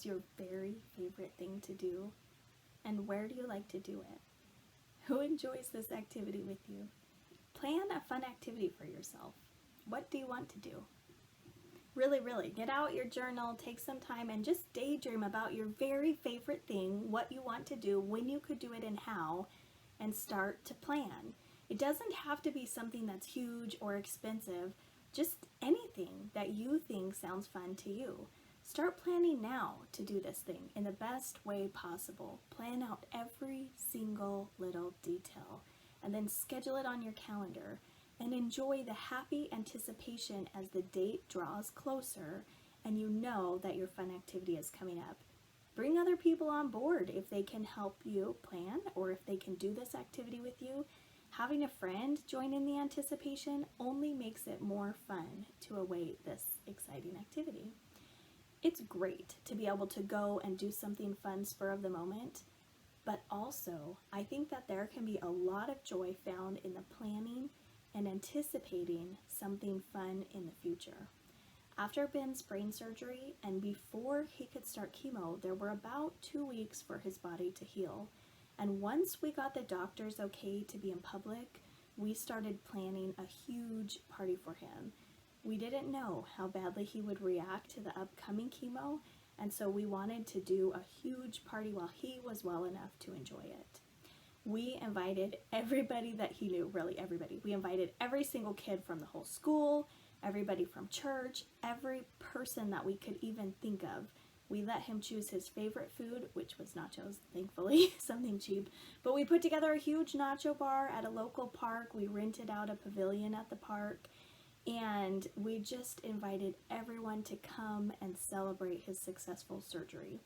What's your very favorite thing to do? And where do you like to do it? Who enjoys this activity with you? Plan a fun activity for yourself. What do you want to do? Really, get out your journal, take some time, and just daydream about your very favorite thing, what you want to do, when you could do it, and how, and start to plan. It doesn't have to be something that's huge or expensive, just anything that you think sounds fun to you. Start planning now to do this thing in the best way possible. Plan out every single little detail, and then schedule it on your calendar. And enjoy the happy anticipation as the date draws closer and you know that your fun activity is coming up. Bring other people on board if they can help you plan or if they can do this activity with you. Having a friend join in the anticipation only makes it more fun to await this exciting activity. It's great to be able to go and do something fun spur of the moment, but also I think that there can be a lot of joy found in the planning and anticipating something fun in the future. After Ben's brain surgery and before he could start chemo, there were about 2 weeks for his body to heal. And once we got the doctor's okay to be in public, we started planning a huge party for him. We didn't know how badly he would react to the upcoming chemo, and so we wanted to do a huge party while he was well enough to enjoy it. We invited everybody that he knew, really everybody. We invited every single kid from the whole school, everybody from church, every person that we could even think of. We let him choose his favorite food, which was nachos, thankfully, something cheap. But we put together a huge nacho bar at a local park. We rented out a pavilion at the park, and we just invited everyone to come and celebrate his successful surgery.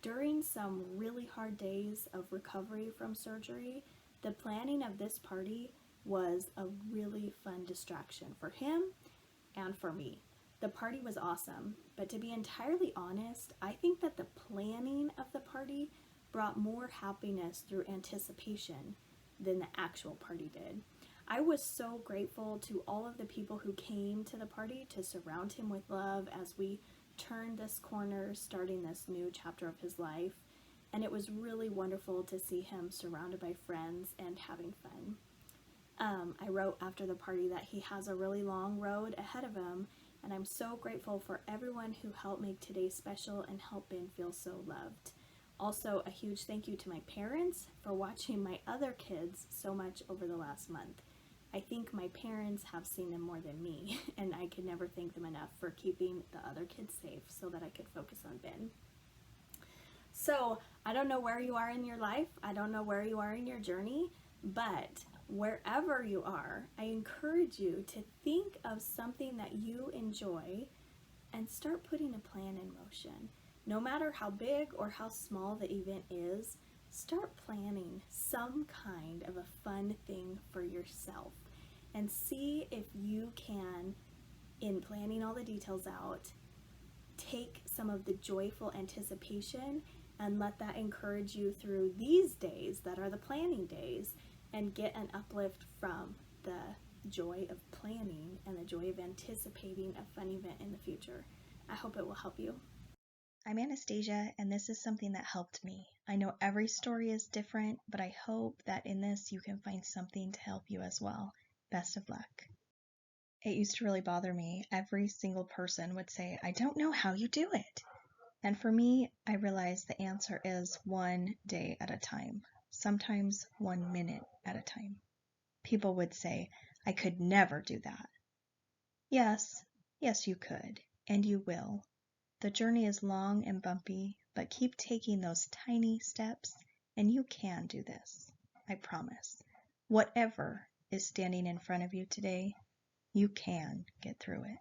During some really hard days of recovery from surgery, the planning of this party was a really fun distraction for him and for me. The party was awesome, but to be entirely honest, I think that the planning of the party brought more happiness through anticipation than the actual party did. I was so grateful to all of the people who came to the party to surround him with love as we turned this corner, starting this new chapter of his life, and it was really wonderful to see him surrounded by friends and having fun. I wrote after the party that he has a really long road ahead of him, and I'm so grateful for everyone who helped make today special and help Ben feel so loved. Also, a huge thank you to my parents for watching my other kids so much over the last month. I think my parents have seen them more than me, and I could never thank them enough for keeping the other kids safe so that I could focus on Ben. So, I don't know where you are in your life, I don't know where you are in your journey, but wherever you are, I encourage you to think of something that you enjoy and start putting a plan in motion. No matter how big or how small the event is, start planning some kind of a fun thing for yourself and see if you can, in planning all the details out, take some of the joyful anticipation and let that encourage you through these days that are the planning days and get an uplift from the joy of planning and the joy of anticipating a fun event in the future. I hope it will help you. I'm Anastasia, and this is something that helped me. I know every story is different, but I hope that in this you can find something to help you as well. Best of luck. It used to really bother me. Every single person would say, "I don't know how you do it." And for me, I realized the answer is 1 day at a time, sometimes 1 minute at a time. People would say, "I could never do that." Yes, you could, and you will. The journey is long and bumpy, but keep taking those tiny steps, and you can do this. I promise. Whatever is standing in front of you today, you can get through it.